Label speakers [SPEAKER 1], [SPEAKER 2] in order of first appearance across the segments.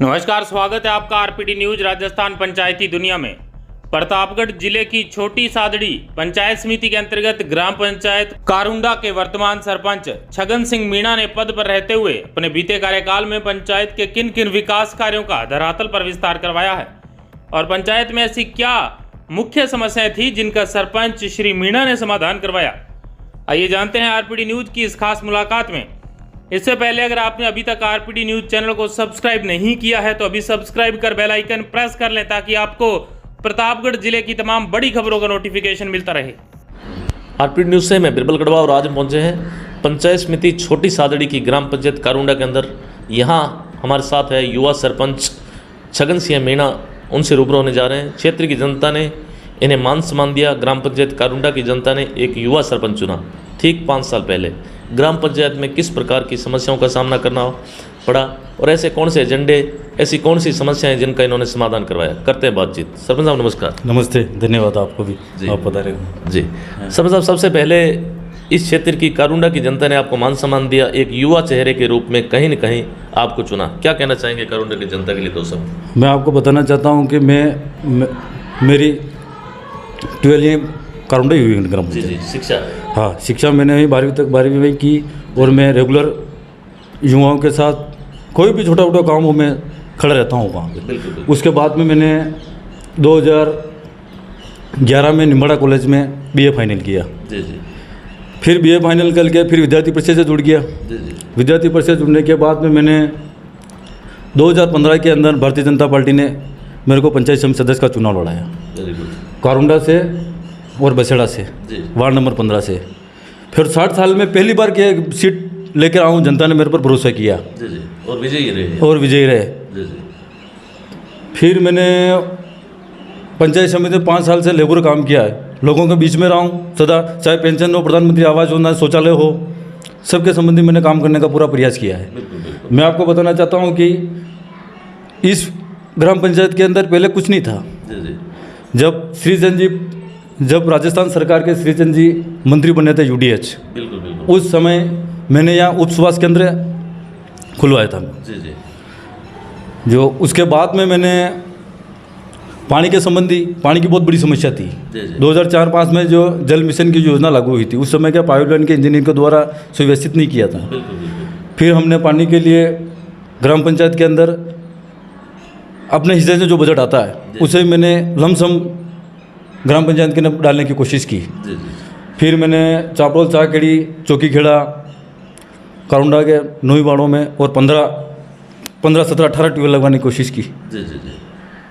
[SPEAKER 1] नमस्कार, स्वागत है आपका आरपीडी न्यूज राजस्थान पंचायती दुनिया में। प्रतापगढ़ जिले की छोटी सादड़ी पंचायत समिति के अंतर्गत ग्राम पंचायत कारुंडा के वर्तमान सरपंच छगन सिंह मीणा ने पद पर रहते हुए अपने बीते कार्यकाल में पंचायत के किन किन विकास कार्यों का धरातल पर विस्तार करवाया है और पंचायत में ऐसी क्या मुख्य समस्याएं थी जिनका सरपंच श्री मीणा ने समाधान करवाया। आइए जानते हैं आरपीडी न्यूज की इस खास मुलाकात में। इससे पहले अगर आपने अभी तक आरपीडी न्यूज चैनल को सब्सक्राइब नहीं किया है तो अभी सब्सक्राइब कर बेल आइकन प्रेस कर लें ताकि आपको प्रतापगढ़ जिले की तमाम बड़ी खबरों का नोटिफिकेशन मिलता रहे।
[SPEAKER 2] आरपीडी न्यूज से मैं बिरबल गढ़वा और आज हम पहुंचे हैं पंचायत समिति छोटी सादड़ी की ग्राम पंचायत कारुंडा के अंदर। यहाँ हमारे साथ है युवा सरपंच छगन सिंह मीणा, उनसे रूबरू होने जा रहे हैं। क्षेत्र की जनता ने इन्हें मान सम्मान दिया। ग्राम पंचायत कारुंडा की जनता ने एक युवा सरपंच चुना ठीक 5 साल पहले। ग्राम पंचायत में किस प्रकार की समस्याओं का सामना करना पड़ा और ऐसे कौन से एजेंडे, ऐसी कौन सी समस्याएं जिनका इन्होंने समाधान करवाया। करते हैं बातचीत। सरपंच साहब नमस्कार।
[SPEAKER 3] नमस्ते, धन्यवाद आपको भी, आप बता रहे हो
[SPEAKER 2] जी। सरपंच साहब, सबसे पहले इस क्षेत्र की कारुंडा की जनता ने आपको मान सम्मान दिया, एक युवा चेहरे के रूप में कहीं न कहीं आपको चुना। क्या कहना चाहेंगे कारुंडा की जनता के लिए? तो सब
[SPEAKER 3] मैं आपको बताना चाहता हूँ कि मेरी 12वीं कारुंडा ही हुई ग्राम
[SPEAKER 2] जी। शिक्षा,
[SPEAKER 3] हाँ, शिक्षा मैंने ही 12वीं में की और मैं रेगुलर युवाओं के साथ कोई भी छोटा छोटा काम हो मैं खड़ा रहता हूँ वहाँ पे।
[SPEAKER 2] बिल्कुल।
[SPEAKER 3] उसके बाद में मैंने 2011 में निम्बाड़ा कॉलेज में BA फाइनल किया।
[SPEAKER 2] जी।
[SPEAKER 3] फिर BA फाइनल करके फिर विद्यार्थी परिषद से जुड़ गया।
[SPEAKER 2] जी।
[SPEAKER 3] विद्यार्थी परिषद जुड़ने के बाद में मैंने 2015 के अंदर भारतीय जनता पार्टी ने मेरे को पंचायत समिति सदस्य का चुनाव लड़ाया, कारुंडा से और बसेड़ा से, वार्ड नंबर 15 से। फिर 60 साल में पहली बार के सीट लेकर आऊँ, जनता ने मेरे पर भरोसा किया
[SPEAKER 2] और विजयी रहे। जी।
[SPEAKER 3] फिर मैंने पंचायत समिति में 5 साल से लेबर काम किया है, लोगों के बीच में रहा हूँ सदा, चाहे पेंशन हो, प्रधानमंत्री आवास योजना, शौचालय हो, सबके संबंधी मैंने काम करने का पूरा प्रयास किया है।
[SPEAKER 2] बिल्कुल।
[SPEAKER 3] मैं आपको बताना चाहता हूँ कि इस ग्राम पंचायत के अंदर पहले कुछ नहीं था।
[SPEAKER 2] जी।
[SPEAKER 3] जब राजस्थान सरकार के श्रीचंद जी मंत्री बने थे UDH,
[SPEAKER 2] बिल्कुल।
[SPEAKER 3] उस समय मैंने यहाँ उप स्वास्थ्य केंद्र खुलवाया था।
[SPEAKER 2] जी।
[SPEAKER 3] जो उसके बाद में मैंने पानी के संबंधी, पानी की बहुत बड़ी समस्या थी। 2004-5 में जो जल मिशन की योजना लागू हुई थी, उस समय क्या पाइपलाइन के इंजीनियर के द्वारा सुव्यवस्थित नहीं किया था।
[SPEAKER 2] बिल्कुल।
[SPEAKER 3] फिर हमने पानी के लिए ग्राम पंचायत के अंदर अपने हिस्से से जो बजट आता है उसे मैंने लमसम ग्राम पंचायत के अंदर डालने की कोशिश की।
[SPEAKER 2] जी।
[SPEAKER 3] फिर मैंने चापड़ोल, चाकड़ी, चौकीखेड़ा, कारुंडा के 9 वार्डों में और 15, 17, 18 ट्यूबवेल लगवाने की कोशिश की।
[SPEAKER 2] जी।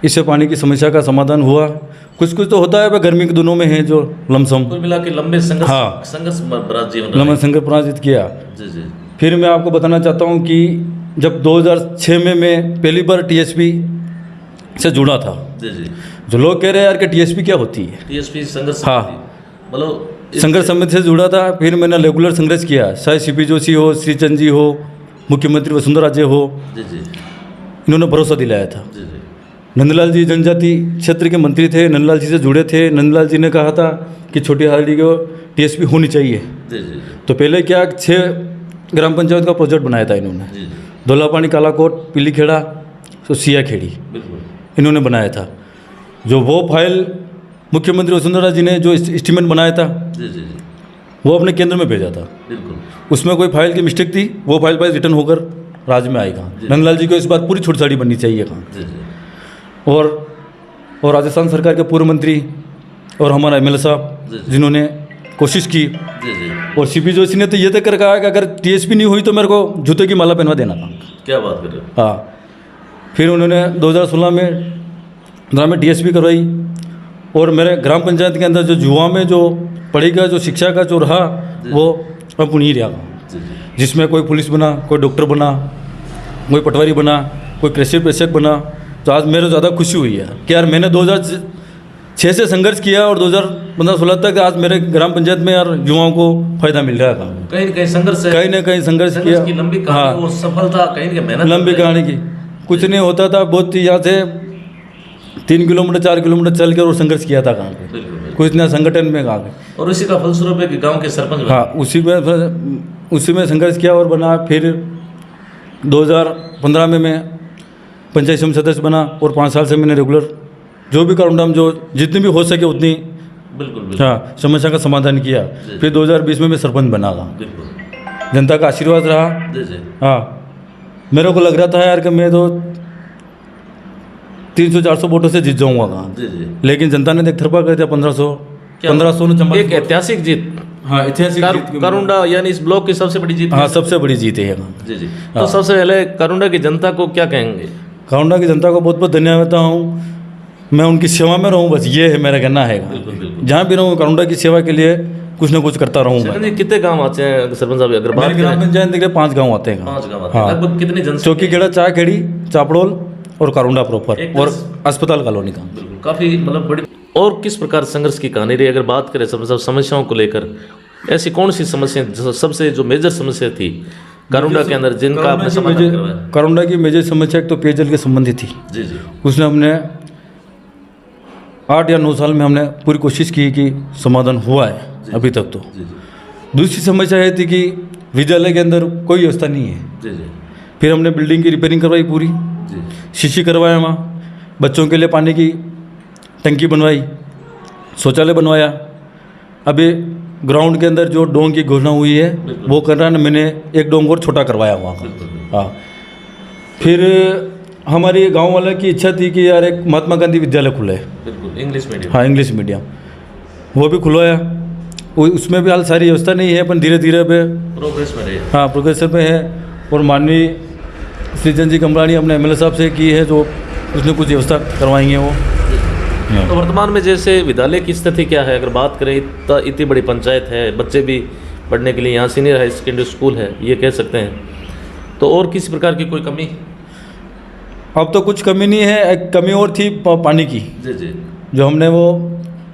[SPEAKER 3] इससे पानी की समस्या का समाधान हुआ। कुछ तो होता है, गर्मी के दिनों में है जो लमसम
[SPEAKER 2] कुल मिला के लंबे संघर्ष,
[SPEAKER 3] हाँ,
[SPEAKER 2] संघर्ष भरा जीवन
[SPEAKER 3] लंबा संघर्ष पराजित किया।
[SPEAKER 2] जी।
[SPEAKER 3] फिर मैं आपको बताना चाहता हूँ कि जब 2006 में मैं पहली बार TSP से जुड़ा था।
[SPEAKER 2] जी।
[SPEAKER 3] जो लोग कह रहे हैं यार कि TSP क्या होती है,
[SPEAKER 2] TSP संघर्ष,
[SPEAKER 3] हाँ,
[SPEAKER 2] मतलब
[SPEAKER 3] संघर्ष समिति से जुड़ा था। फिर मैंने रेगुलर संघर्ष किया, चाहे CP जोशी हो, श्रीचंद जी हो, मुख्यमंत्री वसुंधरा जी हो,
[SPEAKER 2] जी।
[SPEAKER 3] इन्होंने भरोसा दिलाया था।
[SPEAKER 2] जी।
[SPEAKER 3] नंदलाल जी जनजाति क्षेत्र के मंत्री थे, नंदलाल जी से जुड़े थे। नंदलाल जी ने कहा था कि छोटी हाड़ी को TSP होनी चाहिए।
[SPEAKER 2] जी।
[SPEAKER 3] तो पहले क्या 6 ग्राम पंचायत का प्रोजेक्ट बनाया था इन्होंने। धौलापानी, कालाकोट, पीलीखेड़ा, तो सियाखेड़ी इन्होंने बनाया था। जो वो फाइल मुख्यमंत्री वसुंधरा जी ने जो एस्टीमेट बनाया था,
[SPEAKER 2] जी।
[SPEAKER 3] वो अपने केंद्र में भेजा था।
[SPEAKER 2] बिल्कुल।
[SPEAKER 3] उसमें कोई फाइल की मिस्टेक थी, वो फाइल पर रिटर्न होकर राज्य में आएगा। नंदलाल जी को इस बार पूरी छूट छाड़ी बननी चाहिए कहाँ। और राजस्थान सरकार के पूर्व मंत्री और हमारा MLA साहब जिन्होंने कोशिश की। और CP जोशी ने तो ये तक कर कहा कि अगर TSP नहीं हुई तो मेरे को जूते की माला पहनवा देना था।
[SPEAKER 2] क्या बात कर रहे हो?
[SPEAKER 3] हाँ। फिर उन्होंने 2016 में TSP करवाई और मेरे ग्राम पंचायत के अंदर जो युवा में जो पढ़ेगा, जो शिक्षा का जो रहा, वो अब नहीं रहा। जिसमें कोई पुलिस बना, कोई डॉक्टर बना, कोई पटवारी बना, कोई कृषि प्रेषक बना। तो आज मेरे ज़्यादा खुशी हुई है कि यार मैंने 2006 से संघर्ष किया और 2015-16 तक आज मेरे ग्राम पंचायत में यार युवाओं को फायदा मिल रहा था।
[SPEAKER 2] कहीं न कहीं संघर्ष किया। लंबी कहानी और सफलता, कहीं की मेहनत,
[SPEAKER 3] लंबी कहानी की कुछ नहीं होता था। बहुत यहाँ से 3 किलोमीटर 4 किलोमीटर चल कर और संघर्ष किया था कहाँ पे, कुछ ना संगठन में कहाँ पे।
[SPEAKER 2] और उसी का फलस्वरूप है कि गाँव के सरपंच,
[SPEAKER 3] हाँ, उसी में संघर्ष किया और बना। फिर 2015 में मैं पंचायत समिति सदस्य बना और 5 साल से मैंने रेगुलर जो भी कारूंडा में जो जितनी भी हो सके उतनी
[SPEAKER 2] बिल्कुल बिल्कुल
[SPEAKER 3] हाँ समस्या का समाधान किया। फिर 2020 में मैं सरपंच बना था।
[SPEAKER 2] बिल्कुल
[SPEAKER 3] जनता का आशीर्वाद रहा।
[SPEAKER 2] जी जी
[SPEAKER 3] हाँ मेरे को लग रहा था यार कि मैं तो 300-400 वोटों से जीत जाऊंगा कहाँ,
[SPEAKER 2] जी जी
[SPEAKER 3] लेकिन जनता ने एक तरफा कर दिया 1500 ने चंबा।
[SPEAKER 2] एक ऐतिहासिक जीत
[SPEAKER 3] हाँ ऐतिहासिक जीत
[SPEAKER 2] कारूंडा यानी इस ब्लॉक की सबसे बड़ी जीत।
[SPEAKER 3] हाँ सबसे बड़ी जीत है यहाँ।
[SPEAKER 2] जी जी तो सबसे पहले कारूंडा की जनता को क्या कहेंगे?
[SPEAKER 3] कारूंडा की जनता को बहुत बहुत धन्यवाद देता हूँ। मैं उनकी सेवा में रहूँ, बस ये है मेरा कहना है।
[SPEAKER 2] बिल्कुल बिल्कुल
[SPEAKER 3] जहाँ भी रहूँ कारूंडा की सेवा के लिए कुछ ना कुछ करता रहूँ मैं।
[SPEAKER 2] जी कितने गांव आते हैं सरपंच साहब अगर बात
[SPEAKER 3] मेरी ग्राम
[SPEAKER 2] करें?
[SPEAKER 3] पंचायत के 5 गाँव आते हैं।
[SPEAKER 2] 5 गांव आते हैं।
[SPEAKER 3] हाँ।
[SPEAKER 2] लगभग कितनी जनसंख्या?
[SPEAKER 3] चौकी खेड़ा, चाय खेड़ी, चापड़ोल और कारूंडा प्रॉपर
[SPEAKER 2] एक
[SPEAKER 3] और अस्पताल कॉलोनी का।
[SPEAKER 2] बिल्कुल काफी मतलब बड़ी। और किस प्रकार संघर्ष की कहानी रही अगर बात करें सरपंच साहब समस्याओं को लेकर? ऐसी कौन सी समस्या सबसे जो मेजर समस्या थी कारूंडा के अंदर जिनका आपने समाधान करवाया?
[SPEAKER 3] कारूंडा की मेजर समस्या तो पेयजल के संबंधित थी।
[SPEAKER 2] जी जी
[SPEAKER 3] उसने हमने 8 या 9 साल में हमने पूरी कोशिश की कि समाधान हुआ है अभी तक तो।
[SPEAKER 2] जी जी
[SPEAKER 3] दूसरी समस्या ये थी कि विद्यालय के अंदर कोई व्यवस्था नहीं है।
[SPEAKER 2] जी जी
[SPEAKER 3] फिर हमने बिल्डिंग की रिपेयरिंग करवाई पूरी,
[SPEAKER 2] जी
[SPEAKER 3] शीशी करवाया वहाँ, बच्चों के लिए पानी की टंकी बनवाई, शौचालय बनवाया। अभी ग्राउंड के अंदर जो डोंग की घोषणा हुई है वो कर रहा है, मैंने एक डोंग और छोटा करवाया वहाँ का। हाँ फिर हमारी गांव वाले की इच्छा थी कि यार एक महात्मा गांधी विद्यालय खुले।
[SPEAKER 2] बिल्कुल इंग्लिश मीडियम।
[SPEAKER 3] हाँ इंग्लिश मीडियम वो भी खुलवाया। उसमें भी हाल सारी व्यवस्था नहीं है, पर धीरे धीरे पे
[SPEAKER 2] प्रोग्रेस में रहे।
[SPEAKER 3] हाँ प्रोग्रेस पे है। और माननीय सृजन जी कमरानी अपने एमएलए साहब से की है, जो उसने कुछ व्यवस्था करवाएंगे वो।
[SPEAKER 2] तो वर्तमान में जैसे विद्यालय की स्थिति क्या है अगर बात करें? इतनी बड़ी पंचायत है, बच्चे भी पढ़ने के लिए यहाँ सीनियर हाई सेकेंडरी स्कूल है ये कह सकते हैं, तो और किसी प्रकार की कोई कमी?
[SPEAKER 3] अब तो कुछ कमी नहीं है। एक कमी और थी पानी की।
[SPEAKER 2] जी जी
[SPEAKER 3] जो हमने वो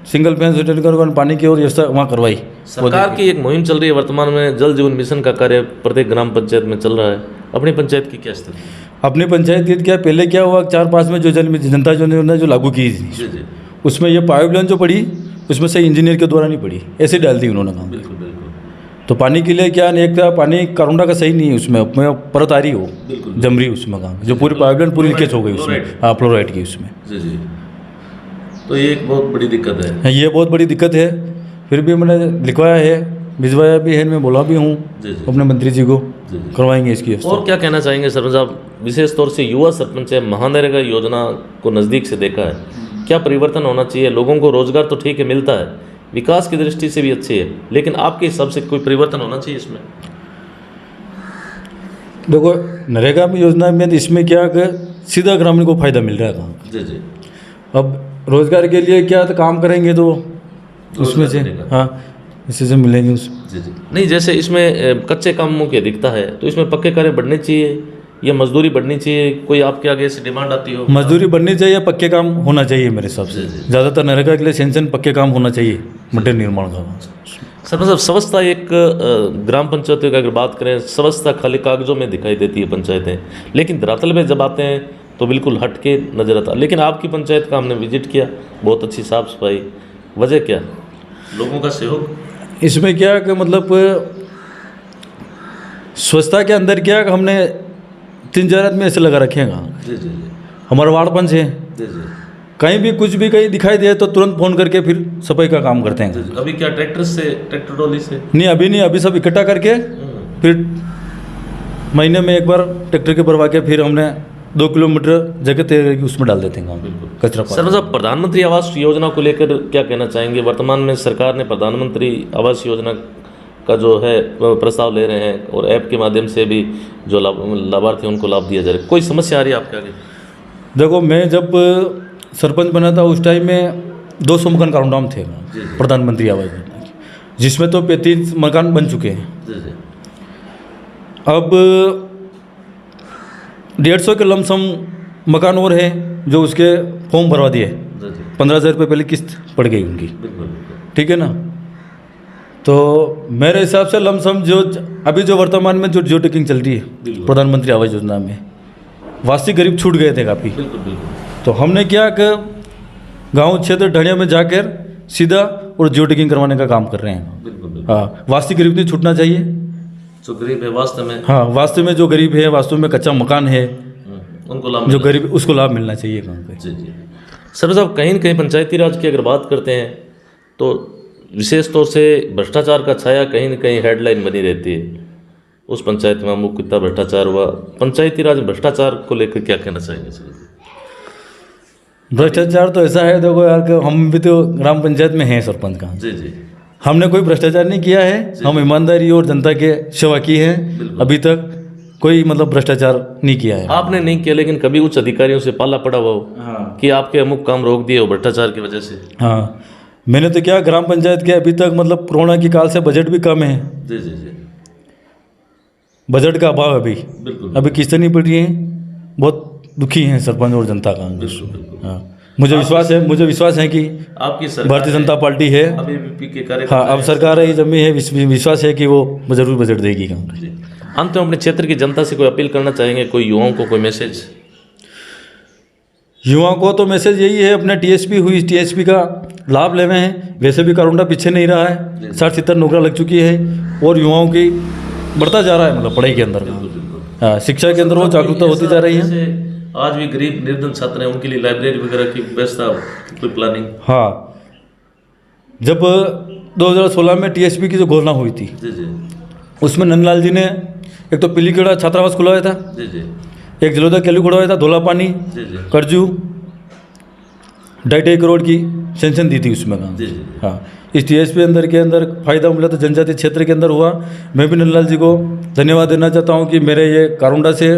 [SPEAKER 3] सिंगल फैन कर पानी की और व्यवस्था वहाँ करवाई।
[SPEAKER 2] सरकार की एक मुहिम चल रही है वर्तमान में, जल जीवन मिशन का कार्य प्रत्येक ग्राम पंचायत में चल रहा है। अपनी पंचायत की क्या स्थिति?
[SPEAKER 3] अपनी पंचायत की क्या पहले क्या हुआ 4-5 में जो जनता योजना जो लागू की थी
[SPEAKER 2] जी जी
[SPEAKER 3] उसमें ये पाइपलाइन जो पड़ी उसमें से इंजीनियर के द्वारा नहीं पड़ी, ऐसे डाल दी उन्होंने काम।
[SPEAKER 2] बिल्कुल बिल्कुल
[SPEAKER 3] तो पानी के लिए क्या एक था, पानी कारूंडा का सही नहीं है, उसमें परत आ रही हो जमरी उसमें काम जो पूरी पाइपलाइन पूरी लीकेज हो गई उसमें। हाँ फ्लोराइड की उसमें।
[SPEAKER 2] जी जी तो ये एक बहुत बड़ी दिक्कत है।
[SPEAKER 3] ये बहुत बड़ी दिक्कत है। फिर भी मैंने लिखवाया है, भिजवाया भी है, मैं बोला भी हूँ अपने मंत्री जी को करवाएंगे इसकी व्यवस्था।
[SPEAKER 2] और क्या कहना चाहेंगे सरपंच साहब? विशेष तौर से युवा सरपंच है, महानरेगा योजना को नज़दीक से देखा है, क्या परिवर्तन होना चाहिए? लोगों को रोजगार तो ठीक है मिलता है, विकास की दृष्टि से भी अच्छी है, लेकिन आपके हिसाब से कोई परिवर्तन होना चाहिए इसमें?
[SPEAKER 3] देखो नरेगा में योजना में इसमें क्या कि सीधा ग्रामीण को फायदा मिल रहा है काम।
[SPEAKER 2] जी जी
[SPEAKER 3] अब रोजगार के लिए क्या तो काम करेंगे तो उसमें से हाँ इससे से मिलेंगे उसमें।
[SPEAKER 2] जी जी नहीं जैसे इसमें कच्चे कामों की अधिकता है तो इसमें पक्के कार्य बढ़ने चाहिए या मजदूरी बढ़नी चाहिए? कोई आपके आगे से डिमांड आती हो?
[SPEAKER 3] मजदूरी बढ़नी चाहिए, पक्के काम होना चाहिए मेरे हिसाब से। ज़्यादातर नरेगा के लिए सेंशन पक्के काम होना चाहिए, मटेरियल निर्माण का।
[SPEAKER 2] सरपंच साहब स्वच्छता एक ग्राम पंचायतों की अगर बात करें, स्वच्छता खाली कागजों में दिखाई देती है पंचायतें, लेकिन धरातल में जब आते हैं तो बिल्कुल हट के नजर आता। लेकिन आपकी पंचायत का हमने विजिट किया, बहुत अच्छी साफ सफाई, वजह क्या? लोगों का सहयोग?
[SPEAKER 3] इसमें क्या कि मतलब स्वच्छता के अंदर क्या कि हमने 3-4 आदमी ऐसे लगा रखे हैं।
[SPEAKER 2] जी जी जी
[SPEAKER 3] हमारा वार्ड पंच है,
[SPEAKER 2] जी जी
[SPEAKER 3] कहीं भी कुछ भी कहीं दिखाई दे तो तुरंत फ़ोन करके फिर सफाई का काम करते हैं।
[SPEAKER 2] अभी क्या ट्रैक्टर से, ट्रैक्टर ट्रॉली से?
[SPEAKER 3] नहीं अभी नहीं, अभी सब इकट्ठा करके फिर महीने में एक बार ट्रैक्टर के भरवा के फिर हमने 2 किलोमीटर जगह तय करके उसमें डाल देते हैं काम, कचरा।
[SPEAKER 2] सर साहब प्रधानमंत्री आवास योजना को लेकर क्या कहना चाहेंगे? वर्तमान में सरकार ने प्रधानमंत्री आवास योजना का जो है प्रस्ताव ले रहे हैं और ऐप के माध्यम से भी जो लाभार्थी उनको लाभ दिया जा रहा है, कोई समस्या आ रही है आपके आगे?
[SPEAKER 3] देखो मैं जब सरपंच बना था उस टाइम में 200 मकान कारूंडा में थे प्रधानमंत्री आवास योजना की, जिसमें तो 35 मकान बन चुके हैं। अब 150 के लमसम मकान और है जो उसके फॉर्म भरवा दिए। 15,000 रुपये पहले किस्त पड़ गई उनकी, ठीक है ना। तो मेरे हिसाब से लमसम जो अभी जो वर्तमान में जो जियो टैगिंग चल रही है प्रधानमंत्री आवास योजना में, वास्तविक गरीब छूट गए थे काफ़ी। तो हमने क्या कि गांव क्षेत्र ढड़िया में जाकर सीधा और जियो टैगिंग करवाने का काम कर रहे हैं। हाँ वास्तविक गरीब नहीं छूटना चाहिए,
[SPEAKER 2] जो गरीब है वास्तव में,
[SPEAKER 3] हाँ वास्तव में जो गरीब है, वास्तव में कच्चा मकान है,
[SPEAKER 2] उनको लाभ
[SPEAKER 3] जो
[SPEAKER 2] मिलना
[SPEAKER 3] गरीब उसको लाभ मिलना चाहिए गाँव पे।
[SPEAKER 2] जी जी। सरपंच साहब, कहीं न कहीं पंचायती राज की अगर बात करते हैं तो विशेष तौर से भ्रष्टाचार का छाया कहीं न कहीं हेडलाइन बनी रहती है। उस पंचायत में अमुक कितना भ्रष्टाचार हुआ, पंचायती राज में भ्रष्टाचार को लेकर क्या कहना चाहेंगे सर?
[SPEAKER 3] भ्रष्टाचार तो ऐसा है, देखो यार कि हम भी तो ग्राम पंचायत में हैं सरपंच का,
[SPEAKER 2] जी जी।
[SPEAKER 3] हमने कोई भ्रष्टाचार नहीं किया है, हम ईमानदारी और जनता के सेवा की है, अभी तक कोई मतलब भ्रष्टाचार नहीं किया है।
[SPEAKER 2] आपने नहीं किया, लेकिन कभी उच्च अधिकारियों से पाला पड़ा हुआ हो
[SPEAKER 3] हाँ
[SPEAKER 2] कि आपके अमुक काम रोक दिए हो भ्रष्टाचार की वजह से?
[SPEAKER 3] हाँ, मैंने तो क्या ग्राम पंचायत के अभी तक मतलब कोरोना की काल से बजट भी कम है,
[SPEAKER 2] जी जी जी।
[SPEAKER 3] बजट का अभाव अभी
[SPEAKER 2] बिल्कुल
[SPEAKER 3] अभी किस्तें नहीं पड़ रही हैं, बहुत दुखी हैं सरपंच और जनता का।
[SPEAKER 2] बिल्कुल।
[SPEAKER 3] हाँ, मुझे विश्वास है कि
[SPEAKER 2] आपकी सरकार
[SPEAKER 3] भारतीय जनता पार्टी है,
[SPEAKER 2] अभी बीपी के कार्य
[SPEAKER 3] हाँ अब सरकार है जमी है, विश्वास है कि वो जरूर बजट देगी काम।
[SPEAKER 2] अंत में अपने क्षेत्र की जनता से कोई अपील करना चाहेंगे, कोई युवाओं को कोई मैसेज?
[SPEAKER 3] युवाओं को तो मैसेज यही है, अपने टीएसपी हुई टीएसपी का लाभ लेवे हैं, वैसे भी कारुंडा पीछे नहीं रहा है, 60-70 नौकरियां लग चुकी है और युवाओं की बढ़ता जा रहा है मतलब पढ़ाई के अंदर, हाँ शिक्षा के अंदर वो जागरूकता होती जा रही है।
[SPEAKER 2] जैसे आज भी गरीब निर्धन छात्र हैं, उनके लिए लाइब्रेरी वगैरह की व्यवस्था, कोई प्लानिंग?
[SPEAKER 3] हाँ, जब 2016 में टीएसपी की जो घोषणा हुई थी,
[SPEAKER 2] जी जी
[SPEAKER 3] उसमें नंदलाल जी ने एक तो पिलीखेड़ा छात्रावास खुलवाया था,
[SPEAKER 2] जी जी
[SPEAKER 3] एक जलोदा केलू खुलवाया था, धोला पानी
[SPEAKER 2] जी जी
[SPEAKER 3] करजू 2.5 करोड़ की सेंक्शन दी थी उसमें काम।
[SPEAKER 2] जी जी।
[SPEAKER 3] हाँ, इस टीएसपी अंदर के अंदर फायदा मिला तो जनजातीय क्षेत्र के अंदर हुआ। मैं भी नंदलाल जी को धन्यवाद देना चाहता हूँ कि मेरे ये कारुंडा से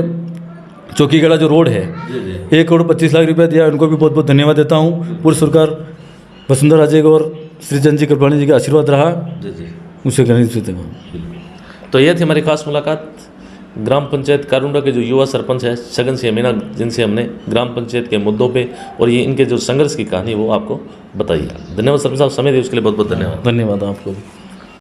[SPEAKER 3] चौकीगढ़ा जो रोड है,
[SPEAKER 2] जी जी
[SPEAKER 3] 1 करोड़ 25 लाख रुपया दिया, उनको भी बहुत बहुत धन्यवाद देता हूँ। पूर्व सरकार वसुंधरा राजे को और श्रीचंद जी कृपाणी जी का आशीर्वाद रहा,
[SPEAKER 2] जी जी।
[SPEAKER 3] उसे करनी चाहिए।
[SPEAKER 2] तो यह थी हमारी खास मुलाकात ग्राम पंचायत कारुंडा के जो युवा सरपंच है छगन सिंह मीणा, जिनसे हमने ग्राम पंचायत के मुद्दों पे और ये इनके जो संघर्ष की कहानी वो आपको बताई है। धन्यवाद सरपंच साहब, समय दिए उसके लिए बहुत बहुत धन्यवाद।
[SPEAKER 3] धन्यवाद आपको भी।